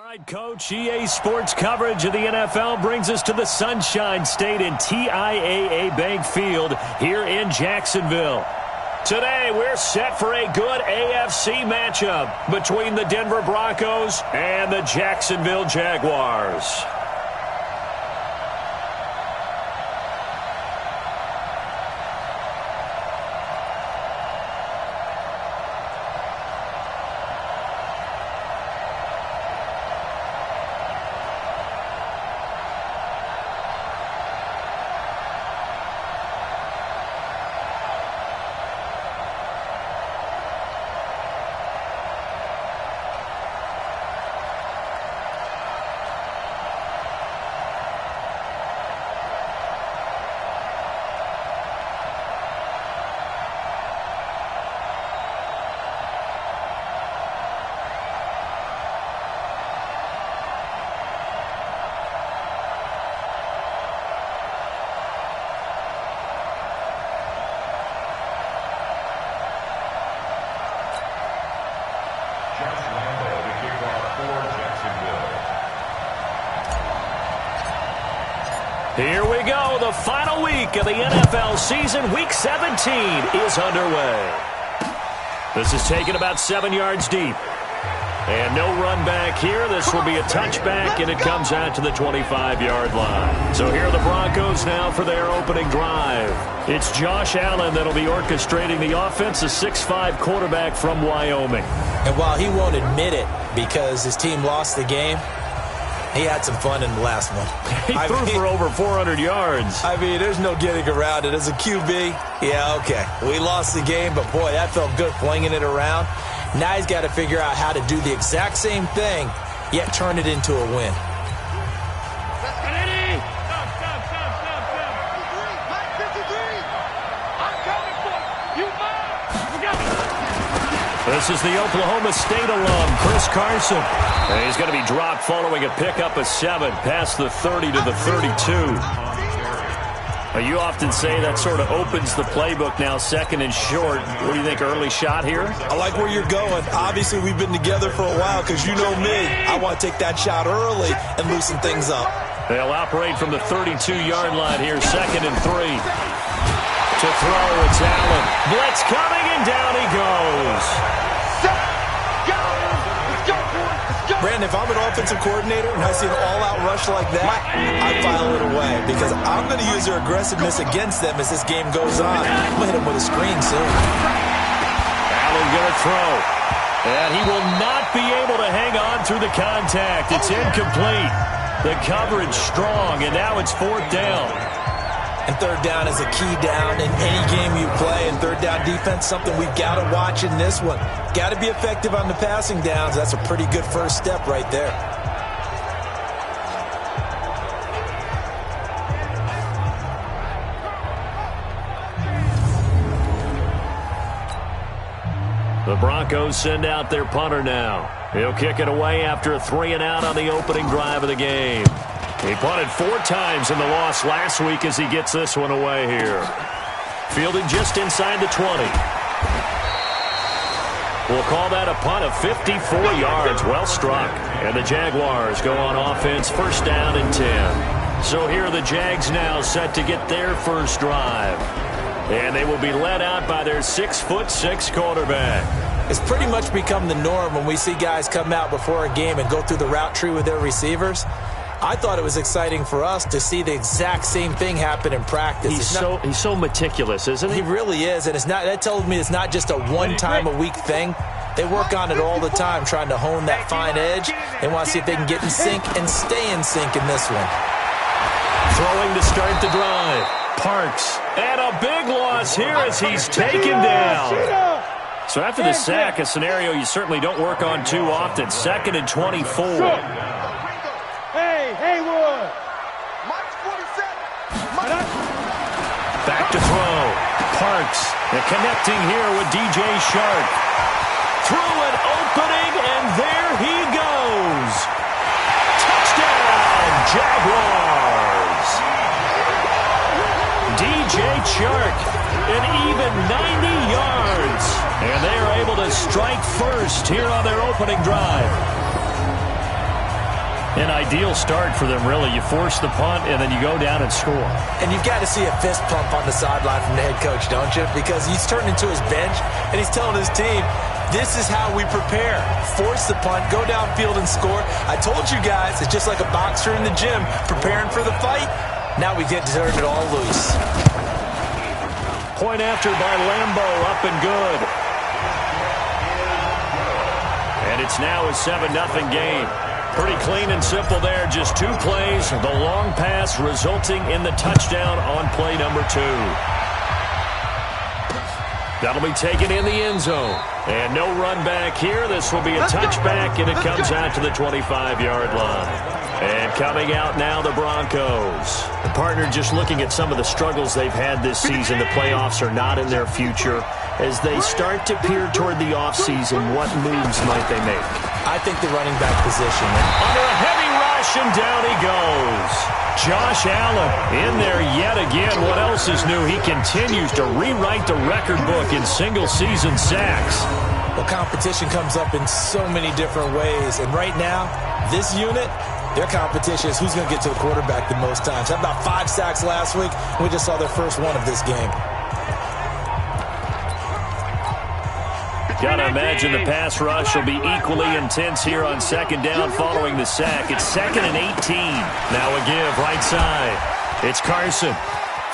All right, Coach, EA Sports coverage of the NFL brings us to the Sunshine State in TIAA Bank Field here in Jacksonville. Today, we're set for a good AFC matchup between the Denver Broncos and the Jacksonville Jaguars. Here we go. The final week of the NFL season. Week 17 is underway. This is taken about 7 yards deep. And no run back here. This will be a touchback, and it comes out to the 25-yard line. So here are the Broncos now for their opening drive. It's Josh Allen that'll be orchestrating the offense, a 6'5" quarterback from Wyoming. And while he won't admit it because his team lost the game, he had some fun in the last one. He threw for over 400 yards. I mean, there's no getting around it. As a QB, yeah, okay. We lost the game, but boy, that felt good flinging it around. Now he's got to figure out how to do the exact same thing, yet turn it into a win. This is the Oklahoma State alum, Chris Carson. And he's going to be dropped following a pickup of 7 past the 30 to the 32. You often say that sort of opens the playbook now, second and short. What do you think, early shot here? I like where you're going. Obviously, we've been together for a while because you know me. I want to take that shot early and loosen things up. They'll operate from the 32-yard line here, second and 3. To throw, it's Allen. Blitz coming, and down he goes. Brandon, if I'm an offensive coordinator and I see an all-out rush like that, I file it away because I'm going to use their aggressiveness against them as this game goes on. I'm going to hit them with a screen soon. Allen going to throw. And he will not be able to hang on through the contact. It's incomplete. The coverage strong, and now it's 4th down. And 3rd down is a key down in any game you play. And 3rd down defense, something we've got to watch in this one. Got to be effective on the passing downs. That's a pretty good first step right there. The Broncos send out their punter now. He'll kick it away after a 3-and-out on the opening drive of the game. He punted 4 times in the loss last week as he gets this one away here. Fielding just inside the 20. We'll call that a punt of 54 yards. Well struck. And the Jaguars go on offense, 1st down and 10. So here are the Jags now set to get their first drive. And they will be led out by their 6'6" quarterback. It's pretty much become the norm when we see guys come out before a game and go through the route tree with their receivers. I thought it was exciting for us to see the exact same thing happen in practice. He's so meticulous, isn't he? He really is, and that tells me it's not just a one-time-a-week thing. They work on it all the time, trying to hone that fine edge. They want to see if they can get in sync and stay in sync in this one. Throwing to start the drive. Parks. And a big loss here as he's taken down. So after the sack, a scenario you certainly don't work on too often. 2nd and 24. Back to throw. Parks. And connecting here with DJ Shark. Through an opening, and there he goes. Touchdown, Jaguars. DJ Shark, an even 90 yards. And they are able to strike first here on their opening drive. An ideal start for them, really. You force the punt, and then you go down and score. And you've got to see a fist pump on the sideline from the head coach, don't you? Because he's turned into his bench, and he's telling his team, this is how we prepare. Force the punt, go downfield and score. I told you guys, it's just like a boxer in the gym preparing for the fight. Now we get to turn it all loose. Point after by Lambo, up and good. And it's now a 7-0 game. Pretty clean and simple there. Just 2 plays. The long pass resulting in the touchdown on play number 2. That'll be taken in the end zone. And no run back here. This will be a touchback, and it comes out to the 25-yard line. And coming out now, the Broncos. The partner, just looking at some of the struggles they've had this season. The playoffs are not in their future. As they start to peer toward the offseason, what moves might they make? I think the running back position. Under a heavy rush, and down he goes. Josh Allen in there yet again. What else is new? He continues to rewrite the record book in single-season sacks. Well, competition comes up in so many different ways. And right now, this unit, their competition is who's going to get to the quarterback the most times. Had about 5 sacks last week. We just saw their first one of this game. Got to imagine the pass rush will be equally intense here on second down following the sack. It's 2nd and 18. Now a give right side. It's Carson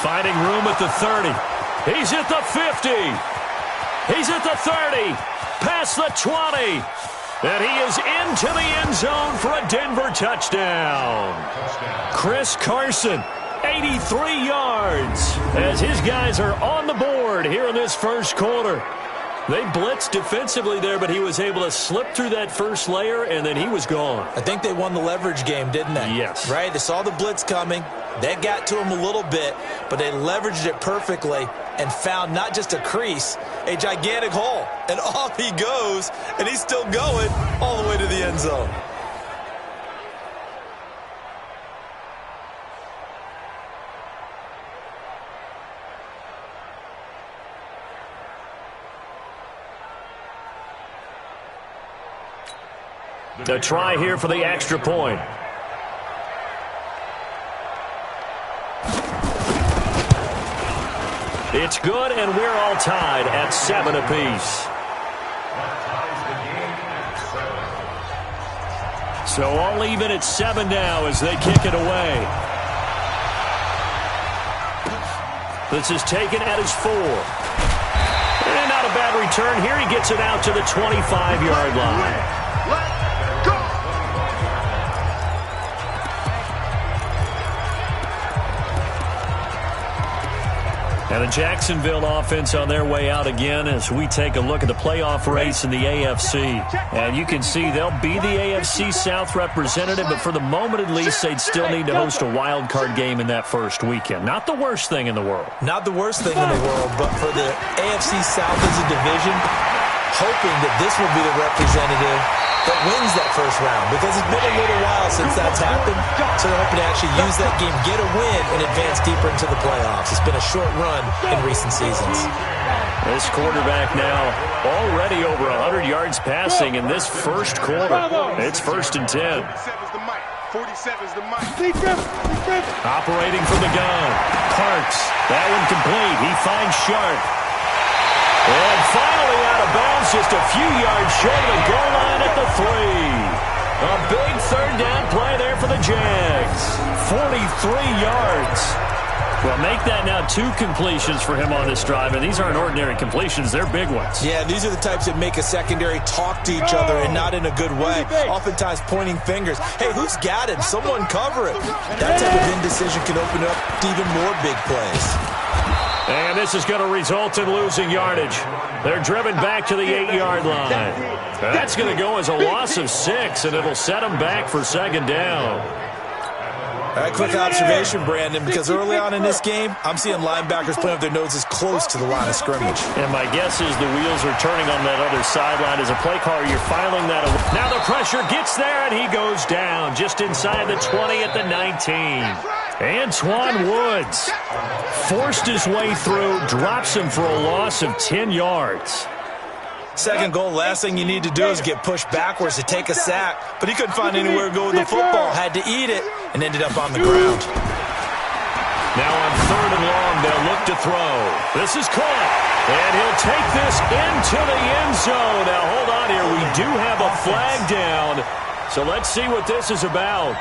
finding room at the 30. He's at the 50. He's at the 30. Past the 20. And he is into the end zone for a Denver touchdown. Chris Carson, 83 yards, as his guys are on the board here in this first quarter. They blitzed defensively there, but he was able to slip through that first layer, and then he was gone. I think they won the leverage game, didn't they? Yes. Right? They saw the blitz coming. That got to him a little bit, but they leveraged it perfectly and found not just a crease, a gigantic hole. And off he goes, and he's still going all the way to the end zone. A try here for the extra point. It's good, and we're all tied at 7 apiece. So all even at 7 now as they kick it away. This is taken at his 4. And not a bad return here. He gets it out to the 25-yard line. And the Jacksonville offense on their way out again as we take a look at the playoff race in the AFC. And you can see they'll be the AFC South representative, but for the moment at least, they'd still need to host a wild card game in that first weekend. Not the worst thing in the world. Not the worst thing in the world, but for the AFC South as a division, hoping that this will be the representative that wins that first round, because it's been a little while since that's happened, so they're hoping to actually use that game, get a win, and advance deeper into the playoffs. It's been a short run in recent seasons. This quarterback now already over 100 yards passing in this first quarter. It's 1st and 10. 47's the mic. Operating from the gun. Parks. That one complete. He finds Sharp. And finally out of bounds, just a few yards short of the goal line at the 3. A big 3rd down play there for the Jags. 43 yards. Well, make that now 2 completions for him on this drive, and these aren't ordinary completions. They're big ones. Yeah, these are the types that make a secondary talk to each other, and not in a good way. Oftentimes pointing fingers. Hey, who's got it? Someone cover it. That type of indecision can open up to even more big plays. And this is going to result in losing yardage. They're driven back to the 8-yard line. That's going to go as a loss of 6, and it'll set them back for 2nd down. All right, quick observation, Brandon, because early on in this game, I'm seeing linebackers playing with their noses close to the line of scrimmage. And my guess is the wheels are turning on that other sideline. As a play caller, you're filing that away. Now the pressure gets there, and he goes down just inside the 20 at the 19. Antoine Woods forced his way through, drops him for a loss of 10 yards. Second goal, last thing you need to do is get pushed backwards to take a sack. But he couldn't find anywhere to go with the football. Had to eat it and ended up on the ground. Now on 3rd and long, they'll look to throw. This is caught. And he'll take this into the end zone. Now hold on here. We do have a flag down. So let's see what this is about.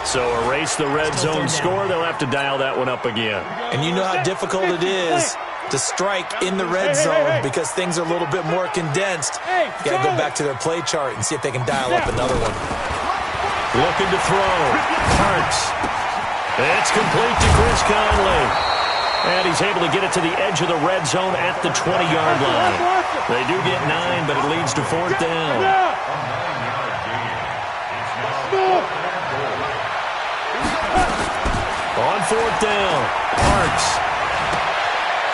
So erase the red zone score. They'll have to dial that one up again. And you know how difficult it is to strike in the red zone because things are a little bit more condensed. You got to go back to their play chart and see if they can dial up another one. Looking to throw. Hurts. It's complete to Chris Conley. And he's able to get it to the edge of the red zone at the 20-yard line. They do get 9, but it leads to 4th down. On 4th down, Parks.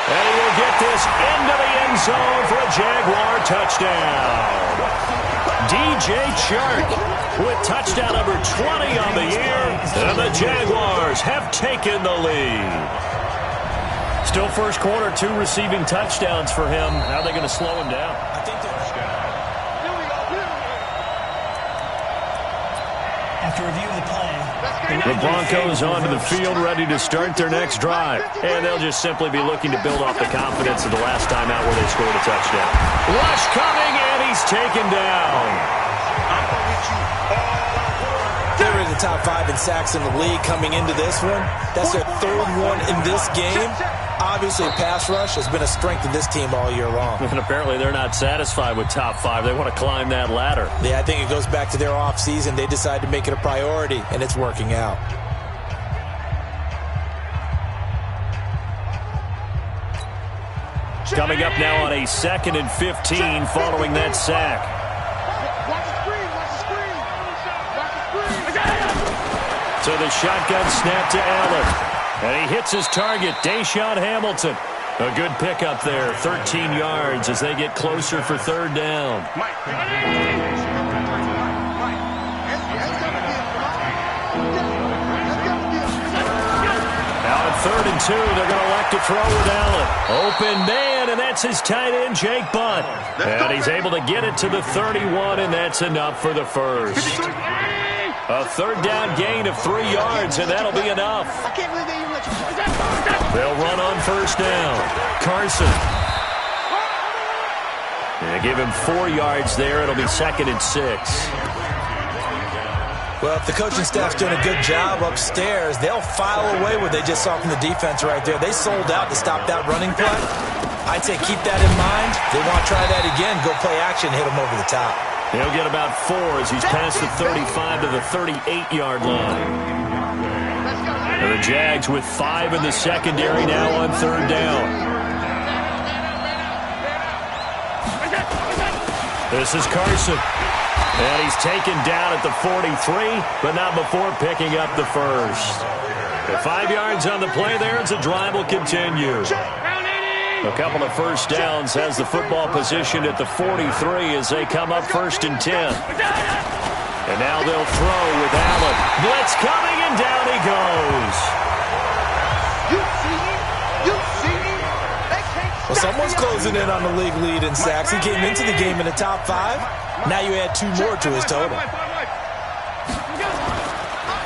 And he will get this into the end zone for a Jaguar touchdown. DJ Chark with touchdown number 20 on the year. And the Jaguars have taken the lead. Still first quarter, 2 receiving touchdowns for him. How are they going to slow him down? I think After review of the play, the Broncos onto the field, ready to start their next drive. And they'll just simply be looking to build off the confidence of the last time out where they scored a touchdown. Rush coming, and he's taken down. they were in the top 5 in sacks in the league coming into this one. That's their 3rd one in this game. Obviously, pass rush has been a strength of this team all year long. And apparently they're not satisfied with top 5. They want to climb that ladder. Yeah, I think it goes back to their offseason. They decided to make it a priority, and it's working out. Coming up now on a 2nd and 15 following that sack. So the shotgun snap to Allen. And he hits his target, Deshaun Hamilton. A good pickup there, 13 yards as they get closer for 3rd down. Now at 3rd and 2, they're going to elect to throw with Allen. Open man, and that's his tight end, Jake Butt. And he's able to get it to the 31, and that's enough for the first. A 3rd down gain of 3 yards, and that'll be enough. They'll run on 1st down. Carson. They give him 4 yards there. It'll be 2nd and 6. Well, if the coaching staff's doing a good job upstairs, they'll file away what they just saw from the defense right there. They sold out to stop that running play. I'd say keep that in mind. If they want to try that again, go play action, hit them over the top. He'll get about 4 as he's past the 35 to the 38-yard line. And the Jags with 5 in the secondary now on 3rd down. This is Carson. And he's taken down at the 43, but not before picking up the first. With 5 yards on the play there, it's a drive will continue. A couple of 1st downs has the football positioned at the 43 as they come up 1st and 10. And now they'll throw with Allen. Blitz coming, and down he goes. Well, someone's closing in on the league lead in sacks. He came into the game in the top 5. Now you add 2 more to his total.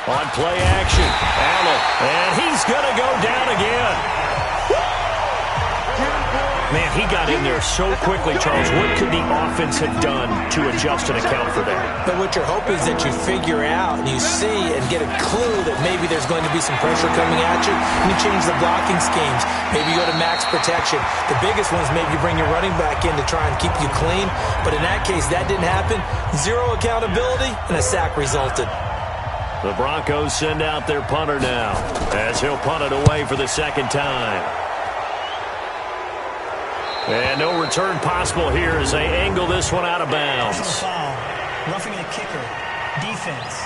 On play action, Allen. And he's going to go down again. Man, he got in there so quickly, Charles. What could the offense have done to adjust and account for that? But what you're hoping is that you figure out and you see and get a clue that maybe there's going to be some pressure coming at you, and you change the blocking schemes. Maybe you go to max protection. The biggest one is maybe you bring your running back in to try and keep you clean. But in that case, that didn't happen. 0 accountability, and a sack resulted. The Broncos send out their punter now as he'll punt it away for the 2nd time. And no return possible here as they angle this one out of bounds. Foul. Roughing the kicker. Defense.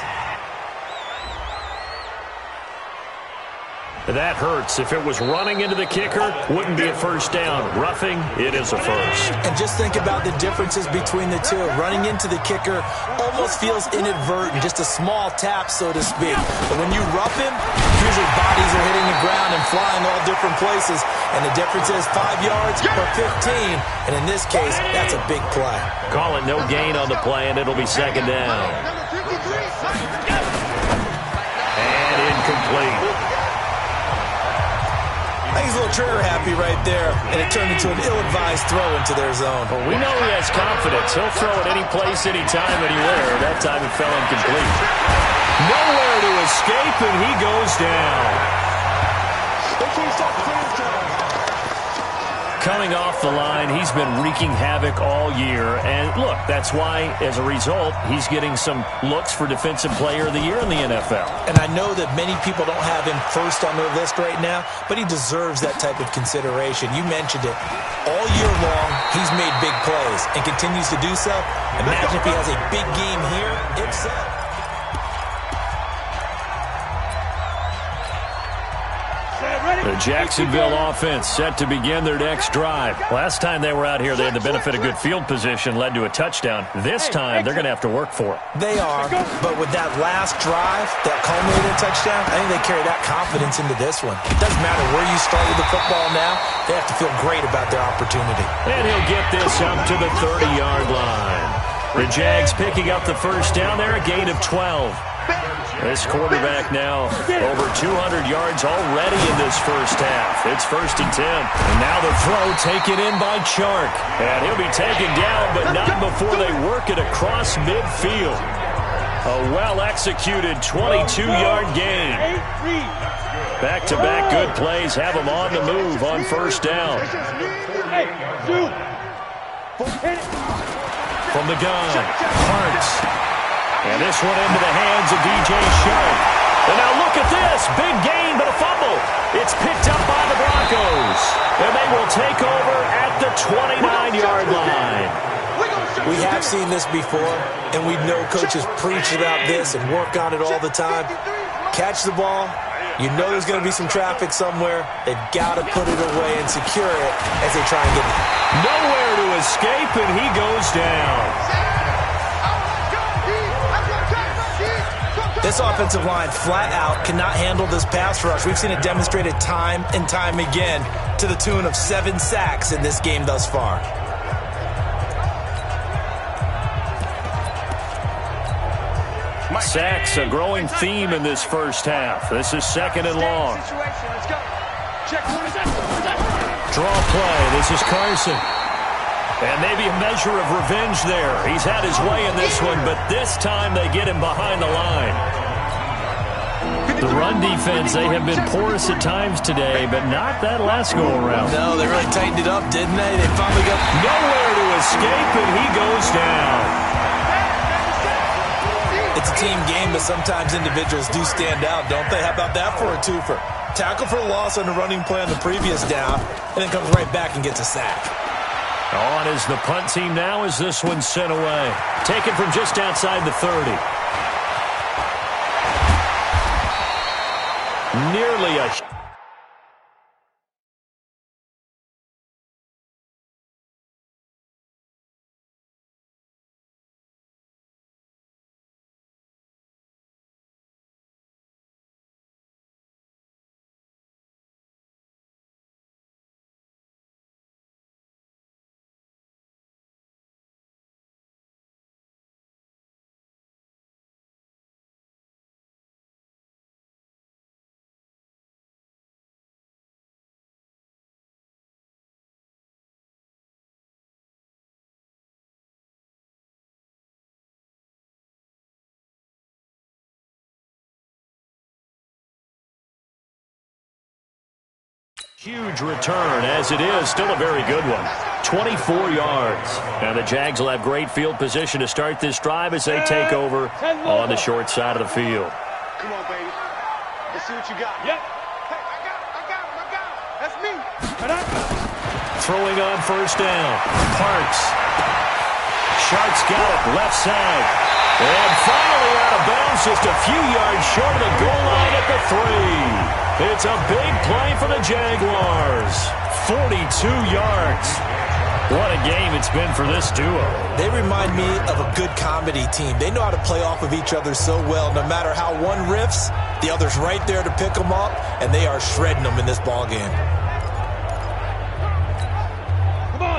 That hurts. If it was running into the kicker, wouldn't be a first down. Roughing, it is a first. And just think about the differences between the two. Running into the kicker almost feels inadvertent, just a small tap, so to speak. But when you rough him, usually bodies are hitting the ground and flying all different places. And the difference is 5 yards or 15. And in this case, that's a big play. Call it no gain on the play, and it'll be second down. And incomplete. I think he's a little trigger happy right there, and it turned into an ill-advised throw into their zone. Well, we know he has confidence. He'll throw it any place, anytime, anywhere. That time it fell incomplete. Nowhere to escape, and he goes down. Coming off the line, he's been wreaking havoc all year. And look, that's why, as a result, he's getting some looks for Defensive Player of the Year in the NFL. And I know that many people don't have him first on their list right now, but he deserves that type of consideration. You mentioned it. All year long, he's made big plays and continues to do so. Imagine if he has a big game here. If so. The Jacksonville offense set to begin their next drive. Last time they were out here, they had the benefit of good field position, led to a touchdown. This time, they're going to have to work for it. They are, but with that last drive, that culminated touchdown, I think they carry that confidence into this one. It doesn't matter where you start with the football now, they have to feel great about their opportunity. And he'll get this up to the 30-yard line. The Jags picking up the first down there, a gain of 12. This quarterback now over 200 yards already in this first half. It's 1st and 10. And now the throw taken in by Chark. And he'll be taken down, but not before they work it across midfield. A well-executed 22-yard gain. Back-to-back good plays have him on the move on first down. From the gun, Hartz. And this one into the hands of DJ Shark. And now look at this. Big gain, but a fumble. It's picked up by the Broncos. And they will take over at the 29-yard line. We have seen this before, and we know coaches preach about this and work on it all the time. Catch the ball. You know there's going to be some traffic somewhere. They've got to put it away and secure it as they try and get it. Nowhere to escape, and he goes down. This offensive line flat out cannot handle this pass rush. We've seen it demonstrated time and time again to the tune of 7 sacks in this game thus far. Sacks, a growing theme in this first half. This is 2nd and long. Draw play. This is Carson. And maybe a measure of revenge there. He's had his way in this one, but this time they get him behind the line. The run defense, they have been porous at times today, but not that last go-around. No, they really tightened it up, didn't they? They finally got nowhere to escape, and he goes down. It's a team game, but sometimes individuals do stand out, don't they? How about that for a twofer? Tackle for a loss on the running play on the previous down, and then comes right back and gets a sack. On is the punt team now as this one's sent away. Taken from just outside the 30. Nearly a... Huge return, as it is. Still a very good one. 24 yards. And the Jags will have great field position to start this drive as they take over on the short side of the field. Come on, baby. Let's see what you got. Yep. Hey, I got him. That's me. Throwing on first down. Parks. Shark's got it. Left side. And finally out of bounds, just a few yards short of the goal line at the 3. It's a big play for the Jaguars. 42 yards. What a game it's been for this duo. They remind me of a good comedy team. They know how to play off of each other so well. No matter how one riffs, the other's right there to pick them up, and they are shredding them in this ball game.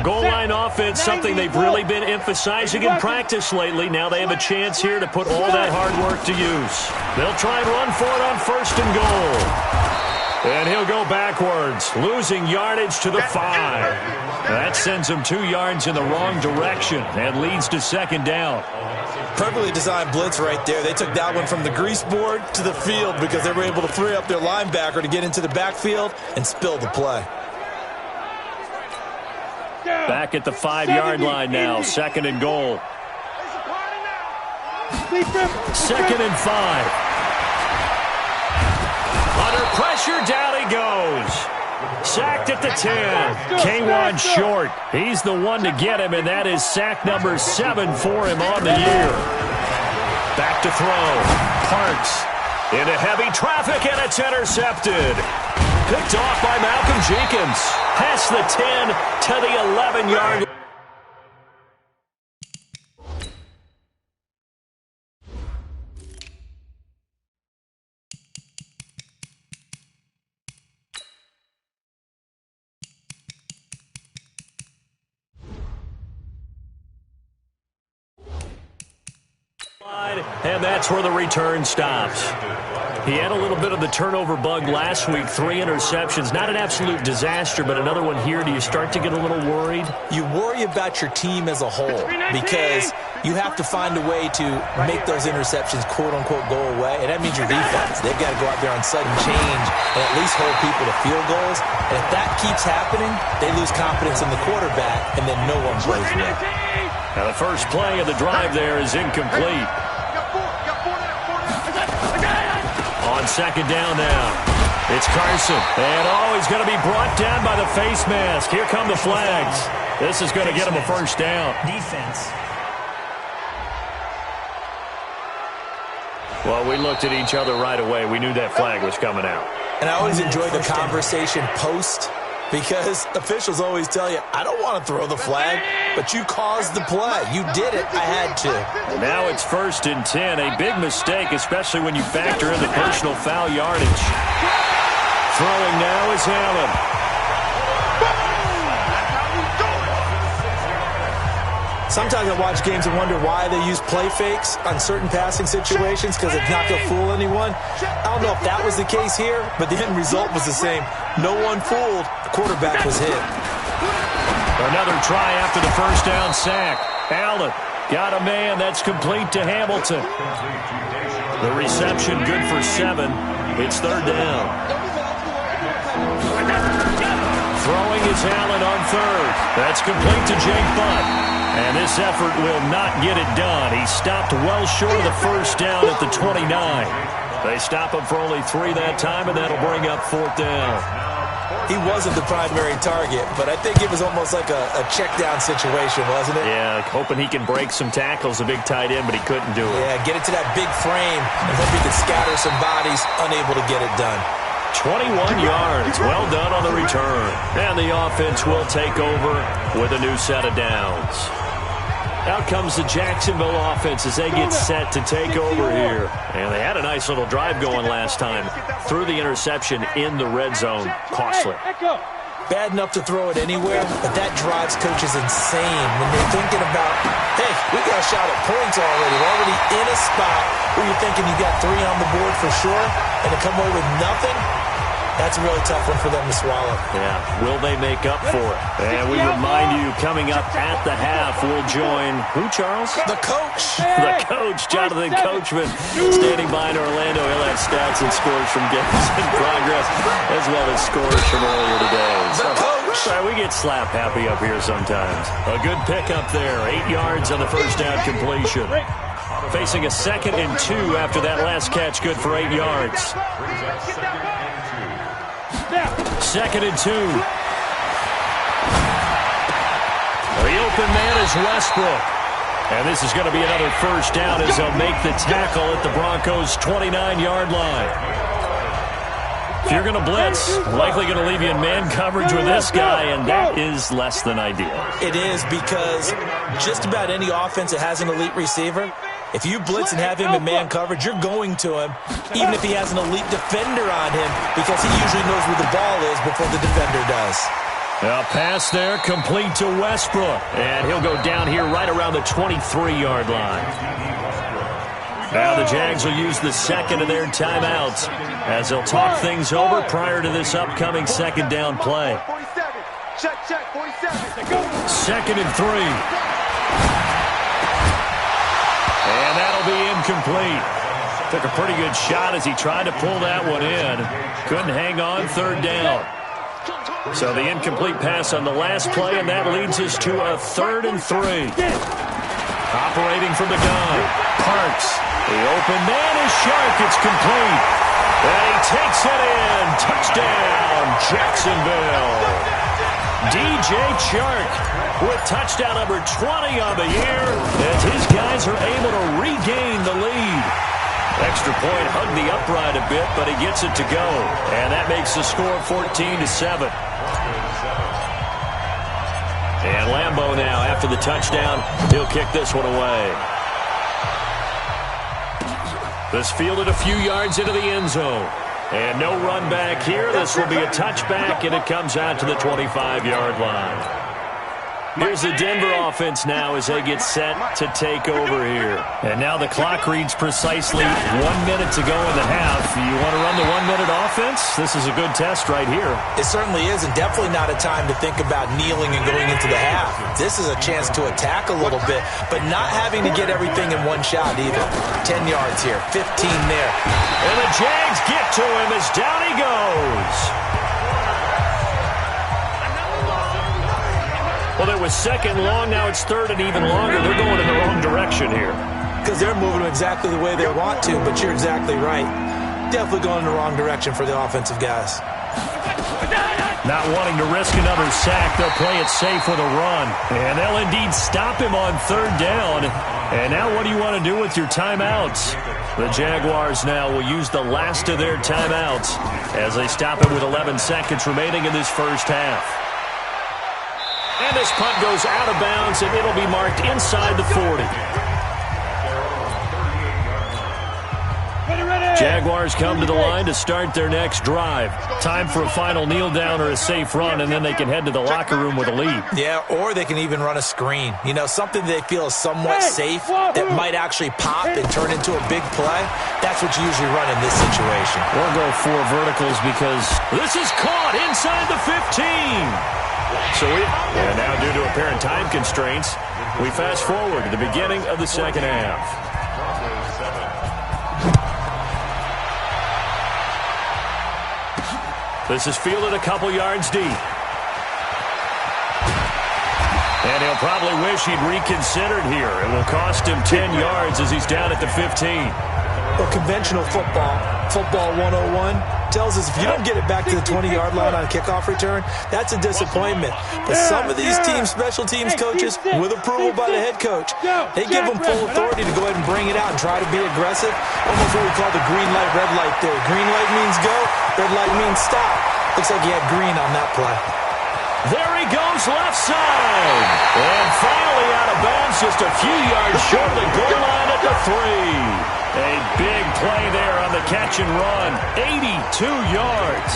Goal line offense, something they've really been emphasizing in practice lately. Now they have a chance here to put all that hard work to use. They'll try and run for it on 1st and goal. And he'll go backwards, losing yardage to the 5. That sends him 2 yards in the wrong direction and leads to 2nd down. Perfectly designed blitz right there. They took that one from the grease board to the field because they were able to free up their linebacker to get into the backfield and spill the play. Back at the 5-yard line now, 2nd and goal. 2nd and 5. Under pressure, down he goes. Sacked at the 10. K1 short. He's the one to get him, and that is sack number 7 for him on the year. Back to throw. Parks into heavy traffic, and it's intercepted. Picked off by Malcolm Jenkins. Past the 10 to the 11-yard line. And that's where the return stops. He had a little bit of the turnover bug last week, 3 interceptions. Not an absolute disaster, but another one here. Do you start to get a little worried? You worry about your team as a whole because you have to find a way to make those interceptions, quote-unquote, go away, and that means your defense. They've got to go out there on sudden change and at least hold people to field goals. And if that keeps happening, they lose confidence in the quarterback, and then no one plays well. Now the first play of the drive there is incomplete. On 2nd down now, it's Carson. And he's going to be brought down by the face mask. Here come the flags. This is going to get him a 1st down. Defense. Well, we looked at each other right away. We knew that flag was coming out. And I always enjoy the conversation post because officials always tell you, I don't want to throw the flag, but you caused the play. You did it. I had to. Now it's 1st and 10. A big mistake, especially when you factor in the personal foul yardage. Throwing now is Allen. Sometimes I watch games and wonder why they use play fakes on certain passing situations because it's not going to fool anyone. I don't know if that was the case here, but the end result was the same. No one fooled. The quarterback was hit. Another try after the 1st down sack. Allen got a man. That's complete to Hamilton. The reception good for 7. It's 3rd down. Throwing is Allen on 3rd. That's complete to Jake Butt. And this effort will not get it done. He stopped well short of the 1st down at the 29. They stop him for only 3 that time, and that'll bring up 4th down. He wasn't the primary target, but I think it was almost like a check down situation, wasn't it? Yeah, hoping he can break some tackles, a big tight end, but he couldn't do it. Yeah, get it to that big frame and hope he could scatter some bodies, unable to get it done. 21 yards. Well done on the return. And the offense will take over with a new set of downs. Out comes the Jacksonville offense as they get set to take over here. And they had a nice little drive going last time. Threw the interception in the red zone. Costly. Bad enough to throw it anywhere, but that drives coaches insane when they're thinking about, hey, we got a shot at points already. We're already in a spot where you're thinking you got 3 on the board for sure, and to come away with nothing, that's a really tough one for them to swallow. Yeah, will they make up for it? And we remind you, coming up at the half, we'll join, who, Charles? The coach. The coach, Jonathan Coachman, standing by in Orlando. He'll have stats and scores from games in progress, as well as scores from earlier today. The coach. Sorry, we get slap happy up here sometimes. A good pickup there, 8 yards on the 1st down completion. Facing a 2nd and 2 after that last catch, good for 8 yards. 2nd and 2. The open man is Westbrook. And this is going to be another first down as they'll make the tackle at the Broncos' 29-yard line. If you're going to blitz, likely going to leave you in man coverage with this guy, and that is less than ideal. It is, because just about any offense that has an elite receiver, if you blitz and have him in man coverage, you're going to him, even if he has an elite defender on him, because he usually knows where the ball is before the defender does. A pass there, complete to Westbrook. And he'll go down here right around the 23-yard line. Now the Jags will use the second of their timeouts as they'll talk things over prior to this upcoming second down play. 47. Check, 47. 2nd and 3. And that'll be incomplete. Took a pretty good shot as he tried to pull that one in. Couldn't hang on, 3rd down. So the incomplete pass on the last play, and that leads us to a 3rd and 3. Operating from the gun, Parks. The open man is Shark. It's complete. And he takes it in. Touchdown, Jacksonville. DJ Chark with touchdown number 20 on the year as his guys are able to regain the lead. Extra point hugged the upright a bit, but he gets it to go. And that makes the score 14-7. And Lambeau now, after the touchdown, he'll kick this one away. This fielded a few yards into the end zone. And no run back here. This will be a touchback, and it comes out to the 25-yard line. Here's the Denver offense now as they get set to take over here. And now the clock reads precisely 1 minute to go in the half. You want to run the 1 minute offense? This is a good test right here. It certainly is, and definitely not a time to think about kneeling and going into the half. This is a chance to attack a little bit, but not having to get everything in one shot either. 10 yards here, 15 there. And the Jags get to him as down he goes. Well, it was 2nd long, now it's 3rd and even longer. They're going in the wrong direction here. Because they're moving exactly the way they want to, but you're exactly right. Definitely going in the wrong direction for the offensive guys. Not wanting to risk another sack, they'll play it safe with a run. And they'll indeed stop him on 3rd down. And now what do you want to do with your timeouts? The Jaguars now will use the last of their timeouts as they stop it with 11 seconds remaining in this first half. And this punt goes out of bounds, and it'll be marked inside the 40. Jaguars come to the line to start their next drive. Time for a final kneel down or a safe run, and then they can head to the locker room with a lead. Yeah, or they can even run a screen. You know, something they feel is somewhat safe that might actually pop and turn into a big play. That's what you usually run in this situation. Or go 4 verticals because this is caught inside the 15. And now, due to apparent time constraints, we fast forward to the beginning of the second half. This is fielded a couple yards deep. And he'll probably wish he'd reconsidered here. It will cost him 10 yards as he's down at the 15. Well, conventional football 101, tells us if you don't get it back to the 20-yard line on a kickoff return, that's a disappointment. But some of these special teams coaches, with approval by the head coach, they give them full authority to go ahead and bring it out and try to be aggressive. Almost what we call the green light, red light theory. Green light means go, red light means stop. Looks like he had green on that play. There he goes left side. And finally out of bounds, just a few yards short of the goal line at the 3. A big play there on the catch and run. 82 yards.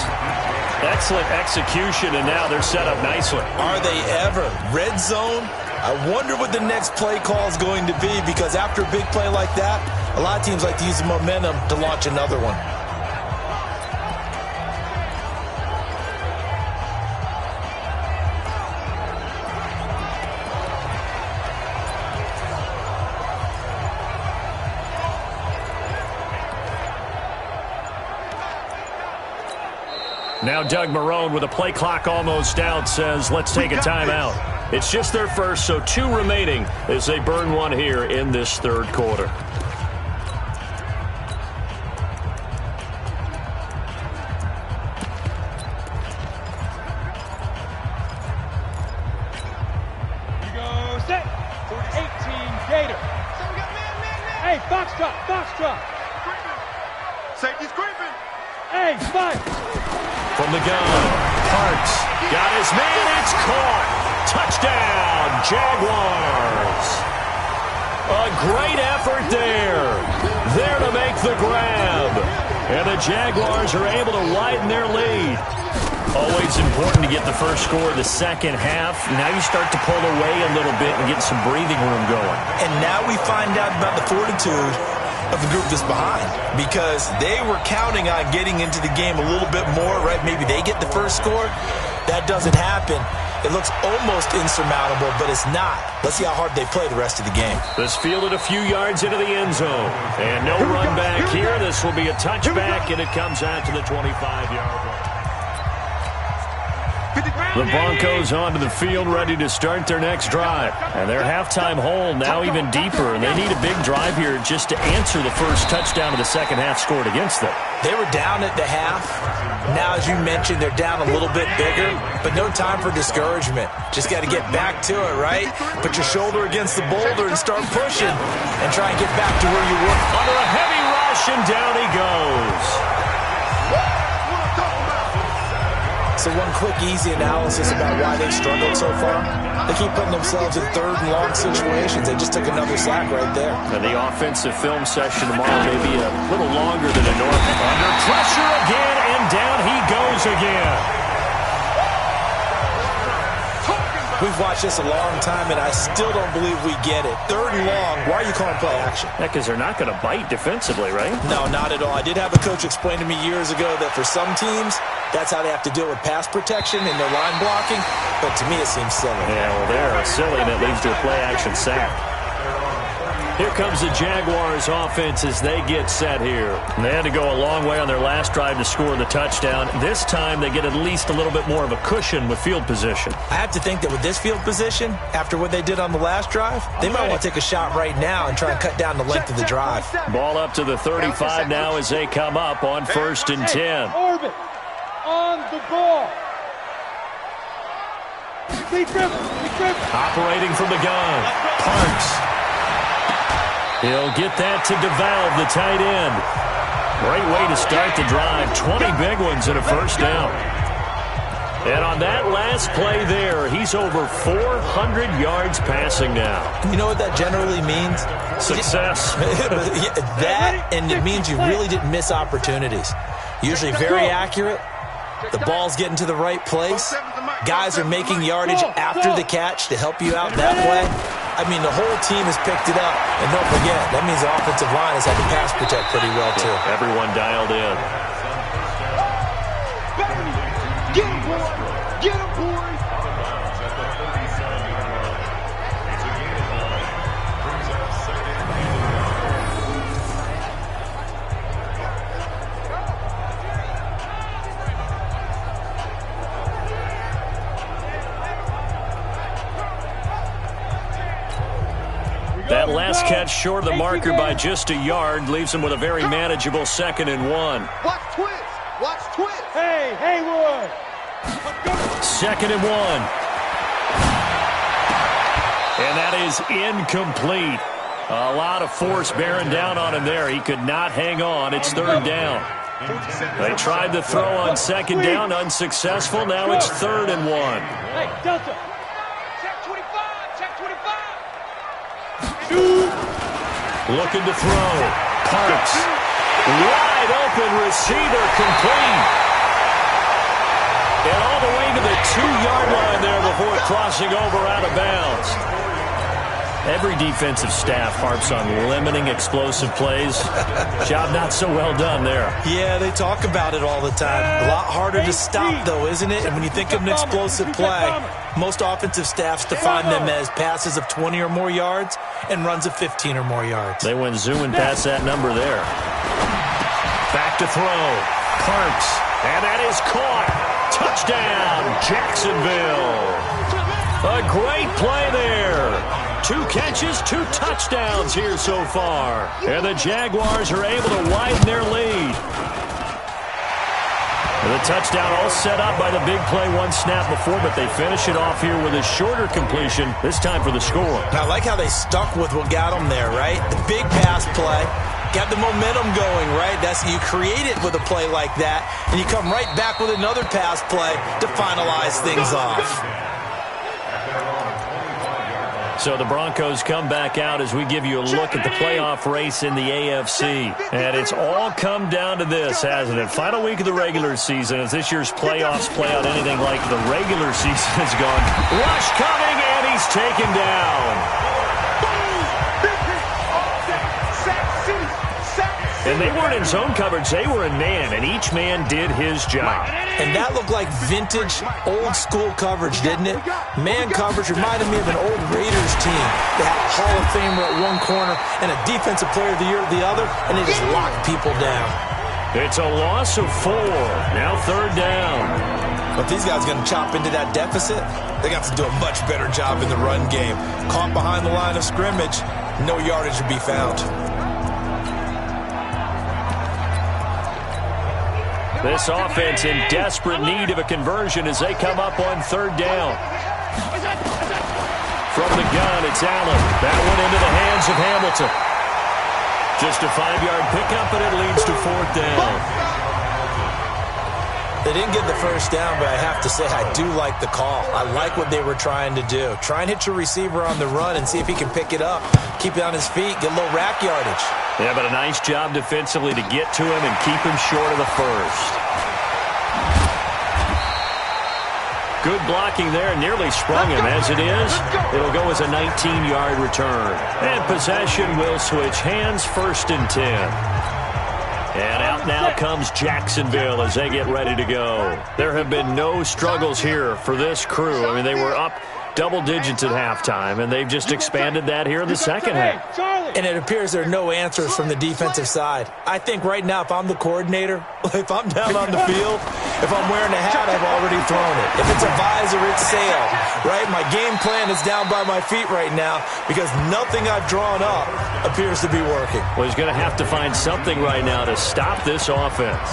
Excellent execution, and now they're set up nicely. Are they ever? Red zone? I wonder what the next play call is going to be, because after a big play like that, a lot of teams like to use the momentum to launch another one. Now Doug Marrone, with a play clock almost out, says, let's take a timeout. It's just their first, so 2 remaining as they burn one here in this 3rd quarter. You go set for 18 Gators. box drop. Safety's creeping. Hey, spike. From the gun, Parks got his man. It's caught. Touchdown, Jaguars. A great effort there. There to make the grab. And the Jaguars are able to widen their lead. Always important to get the first score of the second half. Now you start to pull away a little bit and get some breathing room going. And now we find out about the fortitude of the group that's behind, because they were counting on getting into the game a little bit more, right? Maybe they get the first score. That doesn't happen. It looks almost insurmountable, but it's not. Let's see how hard they play the rest of the game. This fielded a few yards into the end zone. And no run back here. This will be a touchback, and it comes out to the 25-yard line. The Broncos onto the field, ready to start their next drive. And their halftime hole now even deeper, and they need a big drive here just to answer the first touchdown of the second half scored against them. They were down at the half. Now, as you mentioned, they're down a little bit bigger, but no time for discouragement. Just got to get back to it, right? Put your shoulder against the boulder and start pushing and try and get back to where you were. Under a heavy rush, and down he goes. So one quick, easy analysis about why they've struggled so far. They keep putting themselves in third and long situations. They just took another sack right there. And the offensive film session tomorrow may be a little longer than a normal. Under pressure again, and down he goes again. We've watched this a long time, and I still don't believe we get it. Third and long, why are you calling play action? Yeah, because they're not going to bite defensively, right? No, not at all. I did have a coach explain to me years ago that for some teams, that's how they have to deal with pass protection and their line blocking, but to me it seems silly. Yeah, well, they're silly, and it leads to a play-action sack. Here comes the Jaguars offense as they get set here. And they had to go a long way on their last drive to score the touchdown. This time they get at least a little bit more of a cushion with field position. I have to think that with this field position, after what they did on the last drive, they might want to take a shot right now and try and cut down the length of the drive. Ball up to the 35 now as they come up on 1st and 10. Orbit on the ball. Operating from the gun, Parks. He'll get that to DeValve, the tight end. Great way to start the drive. 20 big ones and a first down. And on that last play there, he's over 400 yards passing now. You know what that generally means? Success. That, and it means you really didn't miss opportunities. Usually very accurate. The ball's getting to the right place. Guys are making yardage after the catch to help you out that way. I mean, the whole team has picked it up. And don't forget, that means the offensive line has had to pass protect pretty well, too. Everyone dialed in. Get him, boy! Get him, boy! That last catch short of the marker by just a yard leaves him with a very manageable 2nd and 1. Watch twist! Watch twist! Hey, Haywood! 2nd and 1. And that is incomplete. A lot of force bearing down on him there. He could not hang on. It's 3rd down. They tried to throw on 2nd down, unsuccessful. Now it's 3rd and 1. Hey, Delta! Check 25! Check 25! Looking to throw. Parks. Wide open receiver, complete. And all the way to the 2-yard line there before crossing over out of bounds. Every defensive staff harps on limiting explosive plays. Job not so well done there. Yeah, they talk about it all the time. A lot harder to stop, though, isn't it? And when you think of an explosive play, most offensive staffs define them as passes of 20 or more yards and runs of 15 or more yards. They went zooming past that number there. Back to throw. Parks. And that is caught. Touchdown, Jacksonville. A great play there. 2 catches, 2 touchdowns here so far. And the Jaguars are able to widen their lead. The touchdown all set up by the big play one snap before, but they finish it off here with a shorter completion, this time for the score. I like how they stuck with what got them there, right? The big pass play, got the momentum going, right? You create it with a play like that, and you come right back with another pass play to finalize things off. So the Broncos come back out as we give you a look at the playoff race in the AFC. And it's all come down to this, hasn't it? Final week of the regular season. As this year's playoffs play out anything like the regular season has gone. Rush coming, and he's taken down. And they weren't in zone coverage. They were in man, and each man did his job. And that looked like vintage, old-school coverage, didn't it? Man coverage reminded me of an old Raiders team. They had a Hall of Famer at one corner and a Defensive Player of the Year at the other, and they just locked people down. It's a loss of 4. Now 3rd down. But these guys are going to chop into that deficit. They got to do a much better job in the run game. Caught behind the line of scrimmage, no yardage to be found. This offense in desperate need of a conversion as they come up on 3rd down. From the gun, it's Allen. That one into the hands of Hamilton. Just a 5-yard pickup, and it leads to 4th down. They didn't get the first down, but I have to say I do like the call. I like what they were trying to do. Try and hit your receiver on the run and see if he can pick it up, keep it on his feet, get a little rack yardage. Yeah, but a nice job defensively to get to him and keep him short of the first. Good blocking there, nearly sprung him. As it is, it'll go as a 19-yard return. And possession will switch hands, 1st and 10. And out now comes Jacksonville as they get ready to go. There have been no struggles here for this crew. I mean, they were up double digits at halftime, and they've just expanded that here in the second half. And it appears there are no answers from the defensive side. I think right now, if I'm the coordinator, if I'm down on the field, if I'm wearing a hat, I've already thrown it. If it's a visor, it's sailed, right? My game plan is down by my feet right now because nothing I've drawn up appears to be working. Well, he's going to have to find something right now to stop this offense.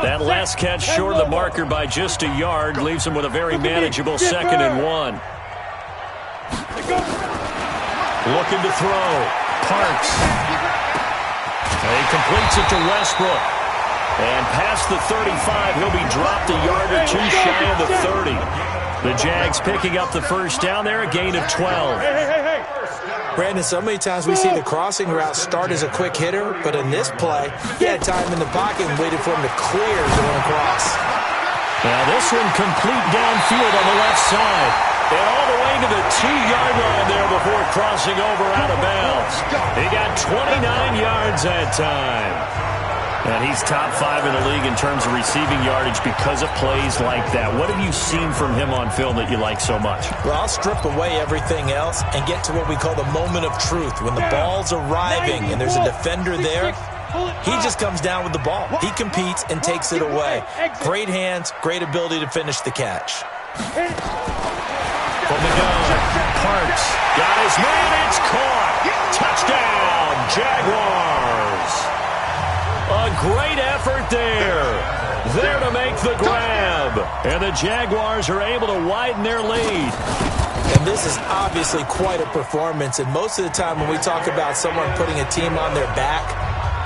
That last catch short of the marker by just a yard leaves him with a very manageable 2nd and 1. Looking to throw. Parks. He completes it to Westbrook. And past the 35, he'll be dropped a yard or two shy of the 30. The Jags picking up the first down there, a gain of 12. Brandon, so many times we see the crossing route start as a quick hitter, but in this play, he had time in the pocket and waited for him to clear going across. Now this one complete downfield on the left side. And all the way to the 2-yard line there before crossing over out of bounds. He got 29 yards that time. And he's top 5 in the league in terms of receiving yardage because of plays like that. What have you seen from him on film that you like so much? Well, I'll strip away everything else and get to what we call the moment of truth. When the ball's arriving and there's a defender there, he just comes down with the ball. He competes and takes it away. Great hands, great ability to finish the catch. From the gun, Parks got his man. It's caught. Touchdown, Jaguars. A great effort there to make the grab. And the Jaguars are able to widen their lead. And this is obviously quite a performance. And most of the time when we talk about someone putting a team on their back,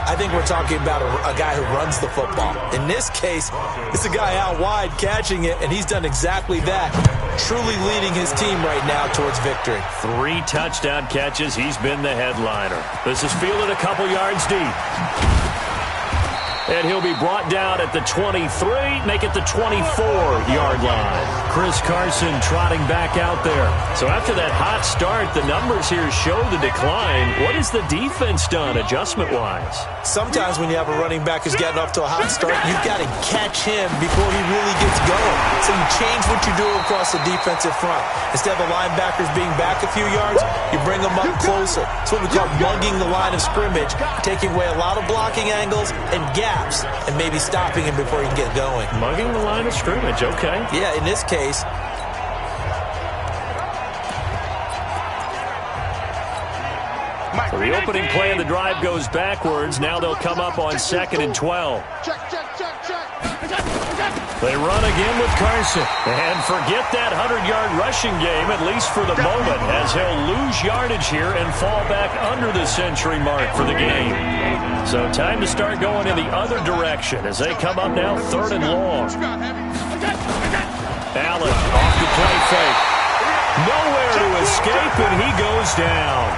I think we're talking about a guy who runs the football. In this case, it's a guy out wide catching it, and he's done exactly that. Truly leading his team right now towards victory. 3 touchdown catches. He's been the headliner. This is fielded a couple yards deep. And he'll be brought down at the 23, make it the 24-yard line. Chris Carson trotting back out there. So after that hot start, the numbers here show the decline. What has the defense done adjustment-wise? Sometimes when you have a running back who's gotten off to a hot start, you've got to catch him before he really gets going. So you change what you do across the defensive front. Instead of the linebackers being back a few yards, you bring them up closer. It's what we call mugging the line of scrimmage, taking away a lot of blocking angles and gaps, and maybe stopping him before he can get going. Mugging the line of scrimmage, okay. Yeah, in this case, So the opening play of the drive goes backwards. Now they'll come up on 2nd and 12. They run again with Carson. And forget that 100-yard rushing game, at least for the moment, as he'll lose yardage here and fall back under the century mark for the game. So time to start going in the other direction as they come up now 3rd and long. Allen off the play fake. Nowhere to escape, and he goes down.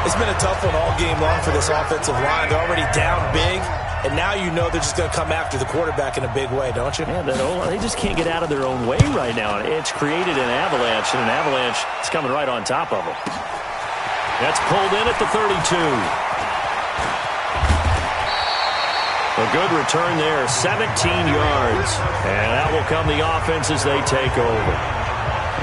It's been a tough one all game long for this offensive line. They're already down big. And now you know they're just going to come after the quarterback in a big way, don't you? Yeah, they just can't get out of their own way right now. It's created an avalanche, and an avalanche is coming right on top of them. That's pulled in at the 32. A good return there, 17 yards. And out will come the offense as they take over.